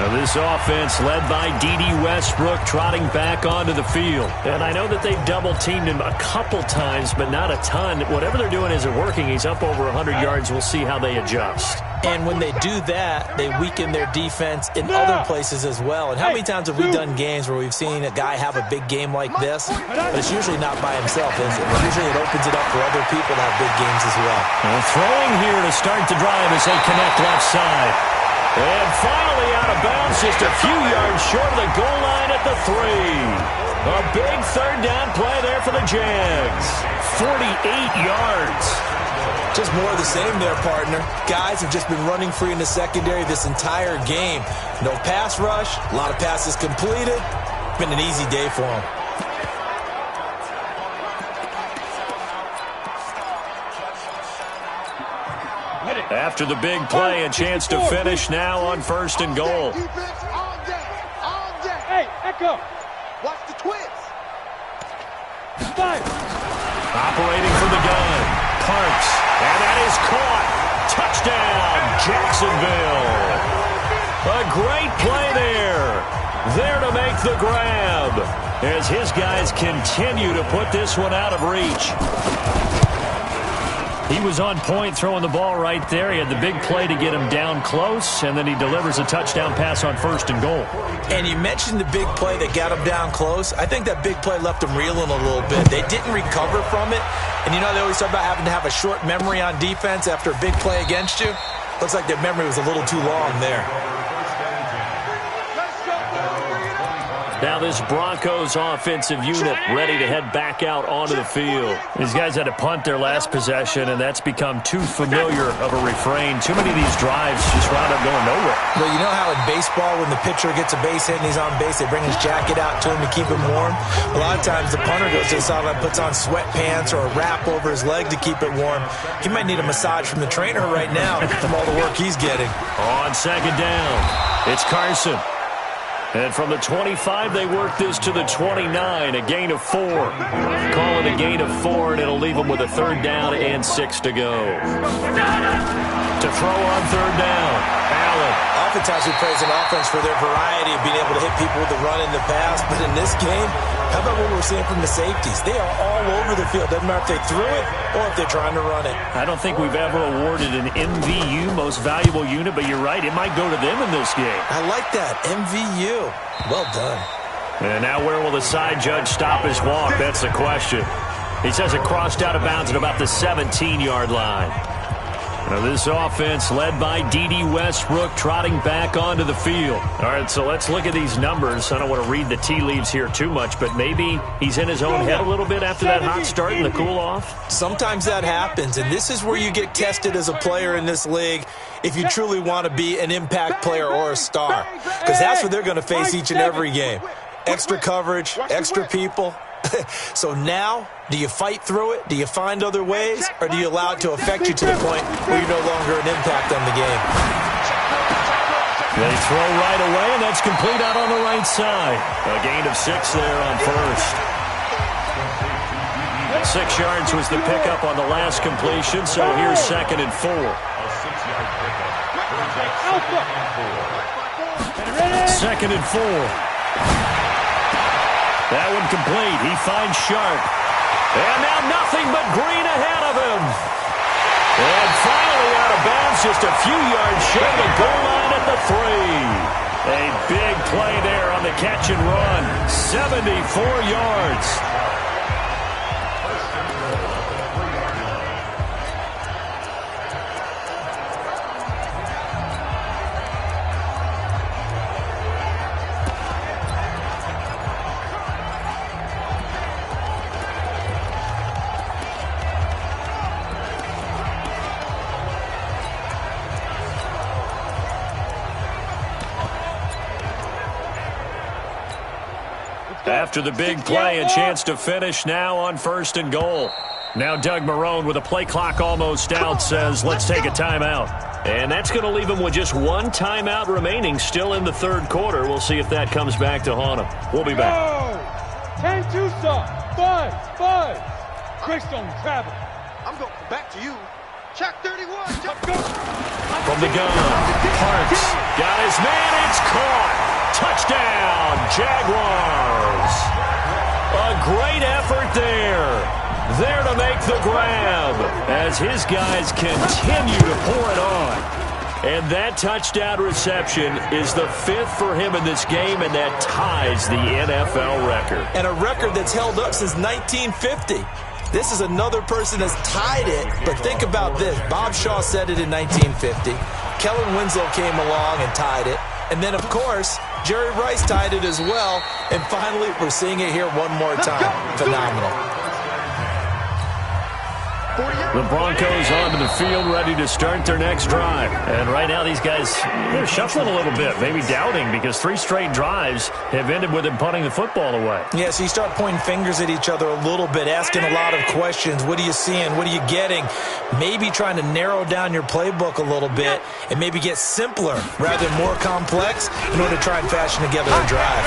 Now this offense led by D.D. Westbrook trotting back onto the field. And I know that they've double-teamed him a couple times, but not a ton. Whatever they're doing isn't working. He's up over 100 yards. We'll see how they adjust. And when they do that, they weaken their defense in other places as well. And how many times have we done games where we've seen a guy have a big game like this? But it's usually not by himself, is it? Usually it opens it up for other people to have big games as well. And throwing here to start the drive as they connect left side. And finally out of bounds, just a few yards short of the goal line at the 3. A big 3rd down play there for the Jags. 48 yards. Just more of the same there, partner. Guys have just been running free in the secondary this entire game. No pass rush, a lot of passes completed. Been an easy day for them. After the big play, a chance to finish now on 1st and goal. Hey, Echo, watch the twins. Operating for the gun. Parks, and that is caught. Touchdown, Jacksonville. A great play there. There to make the grab as his guys continue to put this one out of reach. He was on point throwing the ball right there. He had the big play to get him down close, and then he delivers a touchdown pass on 1st and goal. And you mentioned the big play that got him down close. I think that big play left him reeling a little bit. They didn't recover from it. And you know they always talk about having to have a short memory on defense after a big play against you? Looks like their memory was a little too long there. Now this Broncos offensive unit ready to head back out onto the field. These guys had to punt their last possession, and that's become too familiar of a refrain. Too many of these drives just wound up going nowhere. Well, you know how in baseball when the pitcher gets a base hit and he's on base, they bring his jacket out to him to keep him warm? A lot of times the punter goes to the sideline, puts on sweatpants or a wrap over his leg to keep it warm. He might need a massage from the trainer right now from all the work he's getting. On 2nd down, it's Carson. And from the 25, they work this to the 29, a gain of 4. Call it a gain of 4, and it'll leave them with a 3rd down and 6 to go. To throw on 3rd down, Allen. Oftentimes we praise an offense for their variety of being able to hit people with the run and the pass, but in this game, how about what we're seeing from the safeties? They are all over the field. Doesn't matter if they threw it or if they're trying to run it. I don't think we've ever awarded an MVU, most valuable unit, but you're right, it might go to them in this game. I like that, MVU. Well done. And now where will the side judge stop his walk? That's the question. He says it crossed out of bounds at about the 17-yard line. Now this offense led by D.D. Westbrook trotting back onto the field. All right, so let's look at these numbers. I don't want to read the tea leaves here too much, but maybe he's in his own head a little bit after that hot start and the cool-off. Sometimes that happens, and this is where you get tested as a player in this league if you truly want to be an impact player or a star, because that's what they're going to face each and every game. Extra coverage, extra people. So now, do you fight through it? Do you find other ways? Or do you allow it to affect you to the point where you're no longer an impact on the game? They throw right away, and that's complete out on the right side. A gain of 6 there on 1st. 6 yards was the pickup on the last completion, so here's 2nd and 4. 2nd and 4. That one complete. He finds Sharp. And now nothing but green ahead of him. And finally out of bounds, just a few yards short of the goal line at the 3. A big play there on the catch and run. 74 yards. After the big play, a chance to finish now on 1st and goal. Now Doug Marrone, with a play clock almost out, says, let's take a timeout. And that's going to leave him with just one timeout remaining still in the 3rd quarter. We'll see if that comes back to haunt him. We'll be back. 10-2 stop. 5. Greystone travel. I'm going back to you. Check 31. Go. From the gun, Parks got his man. It's caught. Touchdown, Jaguars. A great effort there. There to make the grab as his guys continue to pour it on. And that touchdown reception is the 5th for him in this game, and that ties the NFL record. And a record that's held up since 1950. This is another person that's tied it, but think about this. Bob Shaw said it in 1950. Kellen Winslow came along and tied it. And then, of course, Jerry Rice tied it as well. And finally, we're seeing it here one more time. Phenomenal. The Broncos onto the field, ready to start their next drive. And right now, these guys, they're shuffling a little bit, maybe doubting, because 3 straight drives have ended with them punting the football away. Yeah, so you start pointing fingers at each other a little bit, asking a lot of questions. What are you seeing? What are you getting? Maybe trying to narrow down your playbook a little bit and maybe get simpler rather than more complex in order to try and fashion together a drive.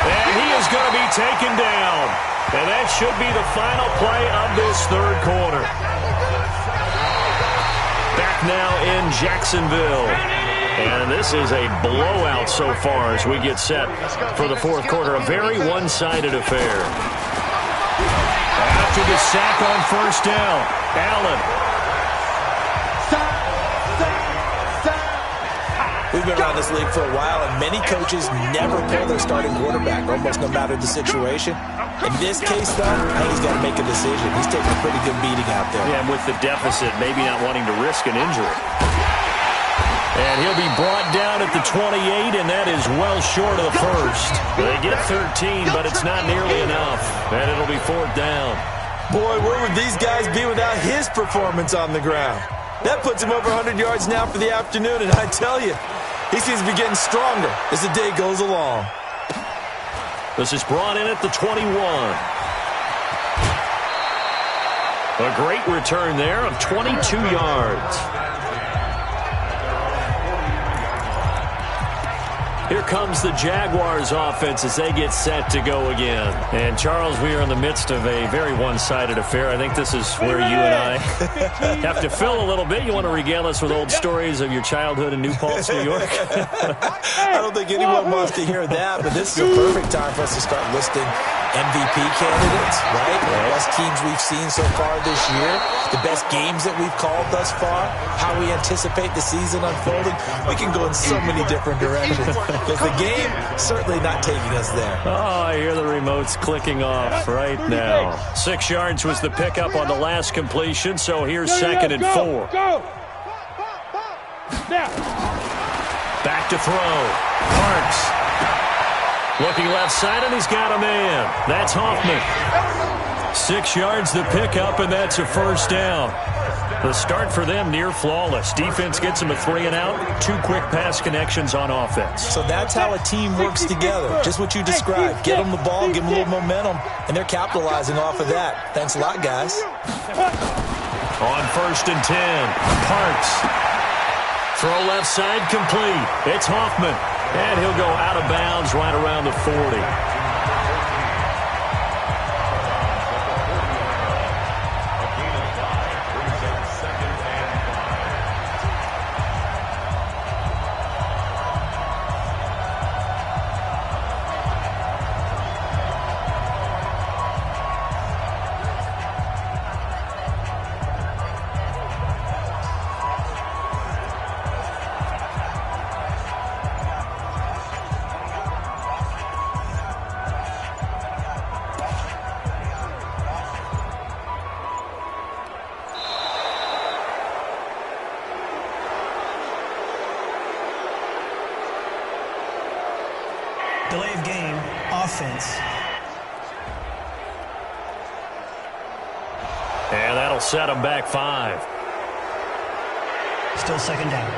And he is going to be taken down. And that should be the final play of this 3rd quarter. Back now in Jacksonville. And this is a blowout so far as we get set for the 4th quarter. A very one-sided affair. After the sack on 1st down, Allen. We've been around this league for a while, and many coaches never pull their starting quarterback, almost no matter the situation. In this case, though, I think he's got to make a decision. He's taking a pretty good beating out there. Yeah, and with the deficit, maybe not wanting to risk an injury. And he'll be brought down at the 28, and that is well short of the 1st. They get 13, but it's not nearly enough. And it'll be 4th down. Boy, where would these guys be without his performance on the ground? That puts him over 100 yards now for the afternoon, and I tell you, he seems to be getting stronger as the day goes along. This is brought in at the 21. A great return there of 22 yards. Here comes the Jaguars offense as they get set to go again. And, Charles, we are in the midst of a very one-sided affair. I think this is where you and I have to fill a little bit. You want to regale us with old stories of your childhood in New Paltz, New York? I don't think anyone wants to hear that, but this is a perfect time for us to start listing MVP candidates, right? The best teams we've seen so far this year, the best games that we've called thus far, how we anticipate the season unfolding. We can go in so many different directions. Because the game certainly not taking us there. Oh, I hear the remotes clicking off right now. 6 yards was the pickup on the last completion, so here's 2nd and 4. Back to throw. Parks. Looking left side, and he's got a man. That's Hoffman. 6 yards the pickup, and that's a 1st down. The start for them near flawless. Defense gets them a 3 and out. 2 quick pass connections on offense. So that's how a team works together. Just what you described. Get them the ball, give them a little momentum, and they're capitalizing off of that. Thanks a lot, guys. On 1st and 10, Parks. Throw left side complete. It's Hoffman. And he'll go out of bounds right around the 40. Delay of game, offense. And that'll set them back 5. Still second down.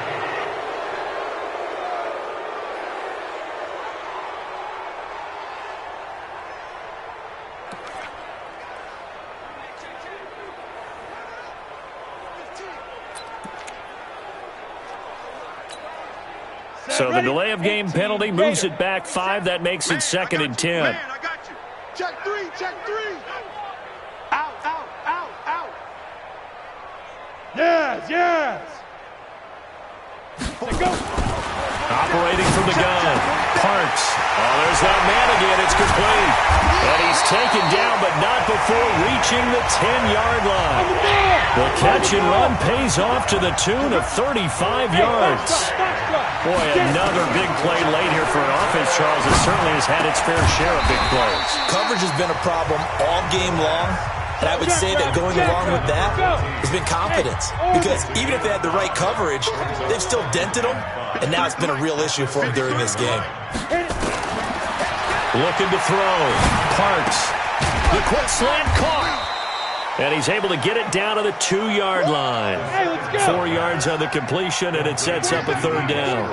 So the delay of game penalty moves it back 5. That makes it 2nd and 10. Man, I got you. Check 3, check 3. Out, out, out, out. Yes, yes. Let's go. Operating from the gun. Parks. Oh, there's that man again. It's complete. And he's taken down, but not before reaching the 10-yard line. The catch and run pays off to the tune of 35 yards. Boy, another big play late here for an offense, Charles. It certainly has had its fair share of big plays. Coverage has been a problem all game long. And I would say that going along with that has been confidence. Because even if they had the right coverage, they've still dented them. And now it's been a real issue for them during this game. Looking to throw. Parks. The quick slant caught. And he's able to get it down to the 2-yard line. 4 yards on the completion, and it sets up a 3rd down.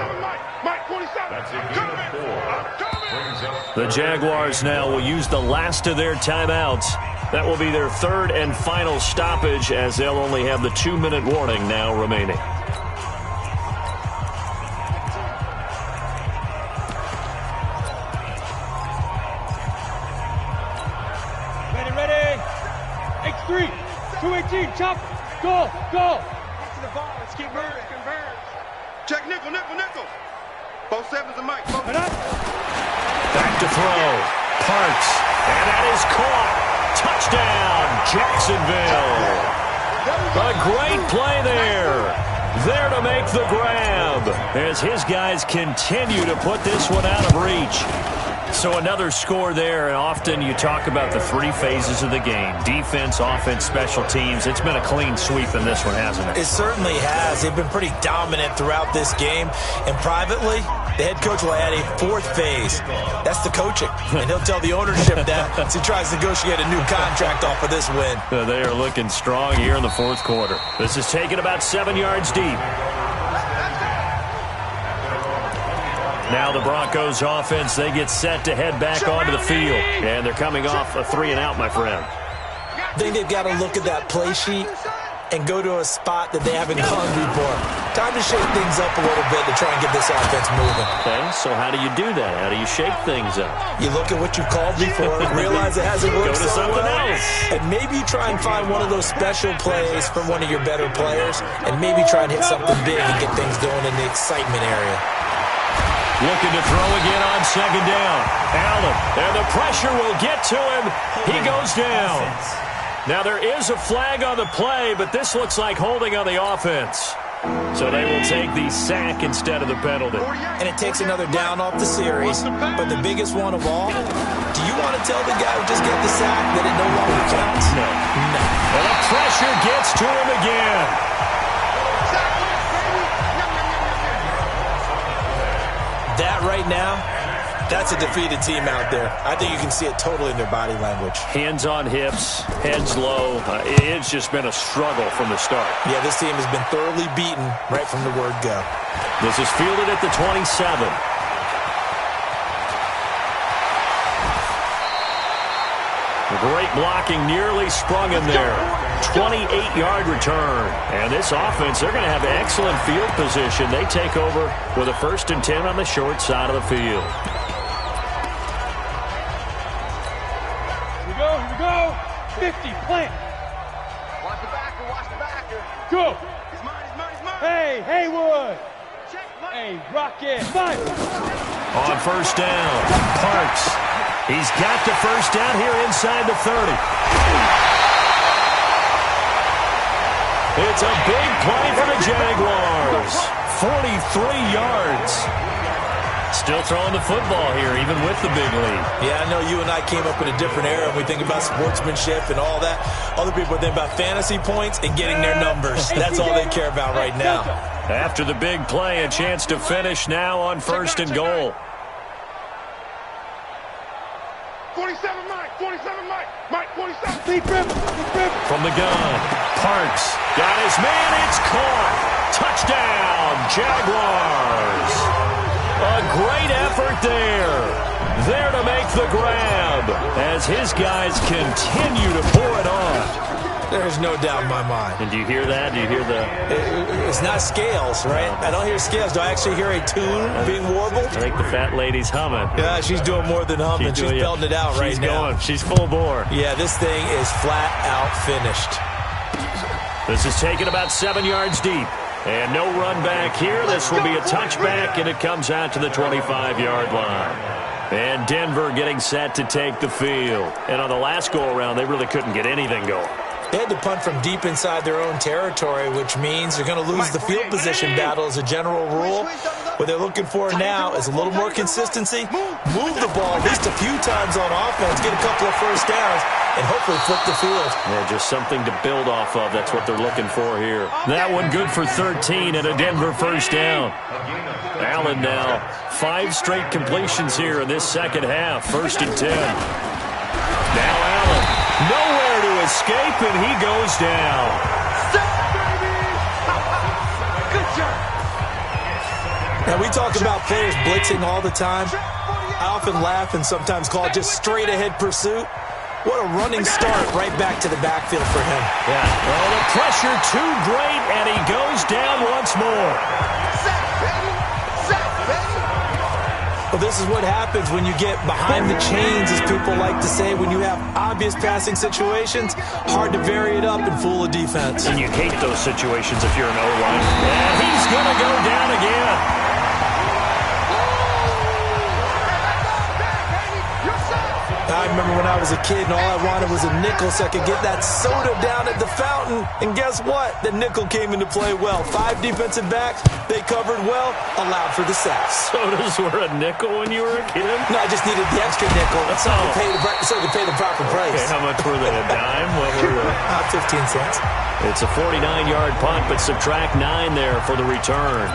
The Jaguars now will use the last of their timeouts. That will be their 3rd and final stoppage, as they'll only have the 2-minute warning now remaining. Ready, ready. X3, 218, chop. Go, go. Get to the ball. Let's keep moving. Converge. Check nickel, nickel, nickel. Both 7's a mic. Back to throw. Parks. And that is caught. Touchdown, Jacksonville. A great play there. There to make the grab as his guys continue to put this one out of reach. So another score there, and often you talk about the 3 phases of the game. Defense, offense, special teams. It's been a clean sweep in this one, hasn't it? It certainly has. They've been pretty dominant throughout this game. And privately, the head coach will add a 4th phase. That's the coaching. And he'll tell the ownership that as he tries to negotiate a new contract off of this win. They are looking strong here in the 4th quarter. This is taken about 7 yards deep. Now the Broncos offense, they get set to head back onto the field. And they're coming off a 3-and-out, my friend. I think they've got to look at that play sheet and go to a spot that they haven't gone before. Time to shake things up a little bit to try and get this offense moving. Okay, so how do you do that? How do you shake things up? You look at what you called before, realize it hasn't worked Go to something else. and maybe try and find one of those special plays from one of your better players, and maybe try and hit something big and get things going in the excitement area. Looking to throw again on 2nd down. Allen, and the pressure will get to him. He goes down. Now there is a flag on the play, but this looks like holding on the offense. So they will take the sack instead of the penalty. And it takes another down off the series. But the biggest one of all, do you want to tell the guy who just got the sack that it no longer counts? No. And the pressure gets to him again. That right now, that's a defeated team out there. I think you can see it totally in their body language. Hands on hips, heads low. It's just been a struggle from the start. Yeah, this team has been thoroughly beaten right from the word go. This is fielded at the 27. Great blocking, nearly sprung him there. 28-yard return. And this offense, they're going to have excellent field position. They take over with a 1st and 10 on the short side of the field. Here we go. 50, plant. Watch the backer, watch the backer. Go. He's mine, he's mine, he's mine. Hey, Haywood. Hey, Rocket. Fine. On 1st down, Parks. He's got the 1st down here inside the 30. It's a big play for the Jaguars. 43 yards. Still throwing the football here, even with the big lead. Yeah, I know you and I came up in a different era, and we think about sportsmanship and all that. Other people think about fantasy points and getting their numbers. That's all they care about right now. After the big play, a chance to finish now on 1st and goal. 47 Mike. 47 Mike. Mike 47. Deep river. From the gun, Parks got his man. It's caught. Touchdown, Jaguars. A great effort there. There to make the grab as his guys continue to pour it on. There's no doubt in my mind. And do you hear that? Do you hear the... It's not scales, right? I don't hear scales. Do I actually hear a tune being warbled? I think the fat lady's humming. Yeah, she's doing more than humming. She's belting it out right now. She's full bore. Yeah, this thing is flat out finished. This is taken about 7 yards deep. And no run back here. This will be a touchback, and it comes out to the 25-yard line. And Denver getting set to take the field. And on the last go-around, they really couldn't get anything going. They had to punt from deep inside their own territory, which means they're going to lose the field position battle as a general rule. What they're looking for now is a little more consistency, move the ball at least a few times on offense, get a couple of first downs, and hopefully flip the field. Yeah, just something to build off of. That's what they're looking for here. That one good for 13 and a Denver first down. Allen now 5 straight completions here in this second half. 1st and 10. Now Allen nowhere to escape, and he goes down. Good job. Now, we talk about players blitzing all the time. I often laugh and sometimes call it just straight-ahead pursuit. What a running start right back to the backfield for him. Yeah, well, the pressure too great, and he goes down once more. Well, this is what happens when you get behind the chains, as people like to say. When you have obvious passing situations, hard to vary it up and fool a defense. And you hate those situations if you're an O-line. And he's going to go down again. I remember when I was a kid and all I wanted was a nickel so I could get that soda down at the fountain. And guess what? The nickel came into play well. 5 defensive backs, they covered well, allowed for the sacks. Sodas were a nickel when you were a kid? No, I just needed the extra nickel so I could pay the proper price. Okay, how much were they? A dime? What were they? 15 cents. It's a 49-yard punt, but subtract 9 there for the return.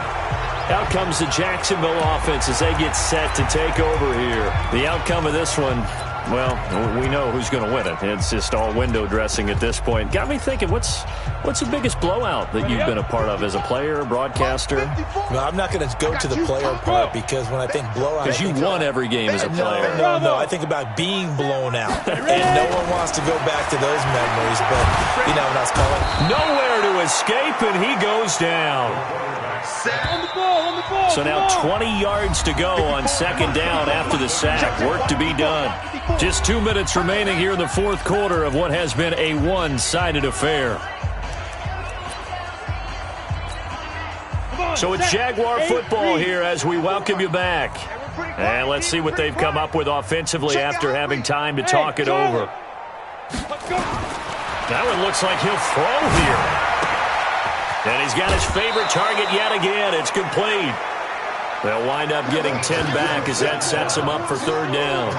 Out comes the Jacksonville offense as they get set to take over here. The outcome of this one, well, we know who's going to win it. It's just all window dressing at this point. Got me thinking, what's the biggest blowout that you've been a part of as a player, broadcaster? Well, I'm not going to go to the player part because when I think blowout... Because you won every game as a player. No. I think about being blown out. And no one wants to go back to those memories, but you know what I was calling. Nowhere to escape, and he goes down. So now 20 yards to go on 2nd down after the sack. Work to be done. Just 2 minutes remaining here in the 4th quarter of what has been a one-sided affair. So it's Jaguar football here as we welcome you back. And let's see what they've come up with offensively after having time to talk it over. That one looks like he'll throw here. And he's got his favorite target yet again. It's complete. They'll wind up getting 10 back as that sets them up for 3rd down.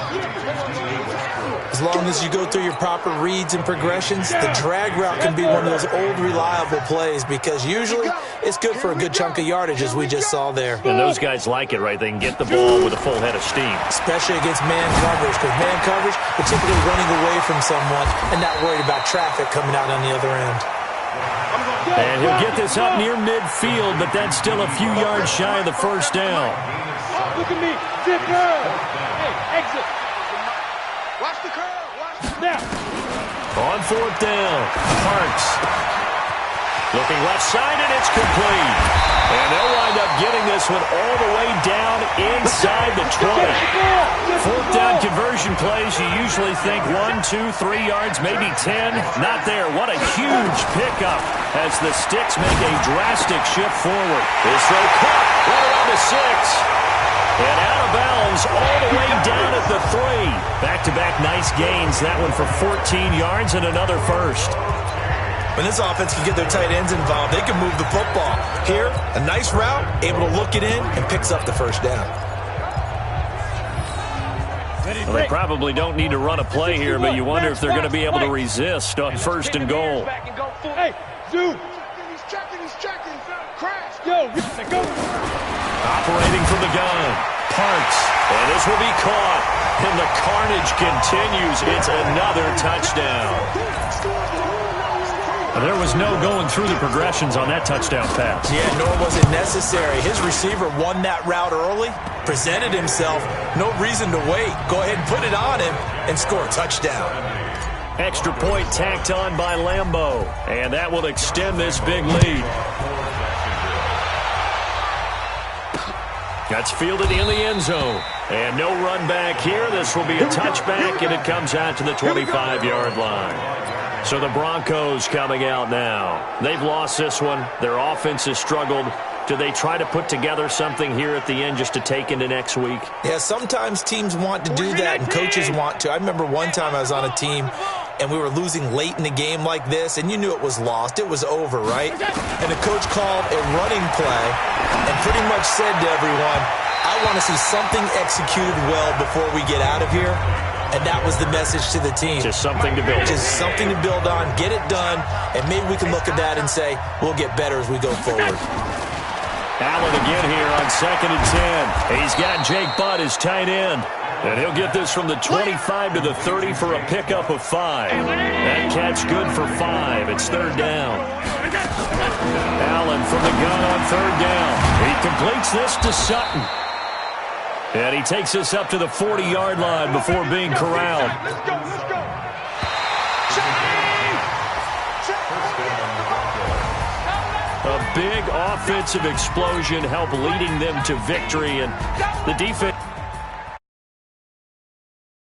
As long as you go through your proper reads and progressions, the drag route can be one of those old reliable plays because usually it's good for a good chunk of yardage as we just saw there. And those guys like it, right? They can get the ball with a full head of steam. Especially against man coverage because man coverage, we're typically running away from someone and not worried about traffic coming out on the other end. And he'll get this up near midfield, but that's still a few yards shy of the 1st down. Look at me. Zip curl. Hey, exit. Watch the curl. Watch the snap. On 4th down, Parks. Looking left side, and it's complete. And they'll wind up getting this one all the way down inside the 20. 4th down conversion plays, you usually think 1, 2, 3 yards, maybe 10. Not there. What a huge pickup as the Sticks make a drastic shift forward. This throw caught right around the 6. And out of bounds all the way down at the 3. Back-to-back nice gains. That one for 14 yards and another first. When this offense can get their tight ends involved, they can move the football. Here, a nice route, able to look it in, and picks up the 1st down. Well, they probably don't need to run a play here, but you wonder if they're going to be able to resist on 1st and goal. Hey, Zoo. He's checking. Crash. Yo, go. Operating from the gun, Parks. And this will be caught. And the carnage continues. It's another touchdown. There was no going through the progressions on that touchdown pass. Yeah, nor was it necessary. His receiver won that route early, presented himself. No reason to wait. Go ahead and put it on him and score a touchdown. Extra point tacked on by Lambeau. And that will extend this big lead. That's fielded in the end zone. And no run back here. This will be a touchback, and it comes out to the 25-yard line. So the Broncos coming out now. They've lost this one. Their offense has struggled. Do they try to put together something here at the end just to take into next week? Yeah, sometimes teams want to do that and coaches want to. I remember one time I was on a team and we were losing late in the game like this, and you knew it was lost. It was over, right? And the coach called a running play and pretty much said to everyone, I want to see something executed well before we get out of here. And that was the message to the team. Just something to build on. Just something to build on, get it done, and maybe we can look at that and say, we'll get better as we go forward. Allen again here on 2nd and 10. He's got Jake Butt as tight end. And he'll get this from the 25 to the 30 for a pickup of 5. That catch good for 5. It's 3rd down. Allen from the gun on 3rd down. He completes this to Sutton. And he takes this up to the 40-yard line before being corralled. Let's go. A big offensive explosion helped leading them to victory, and the defense...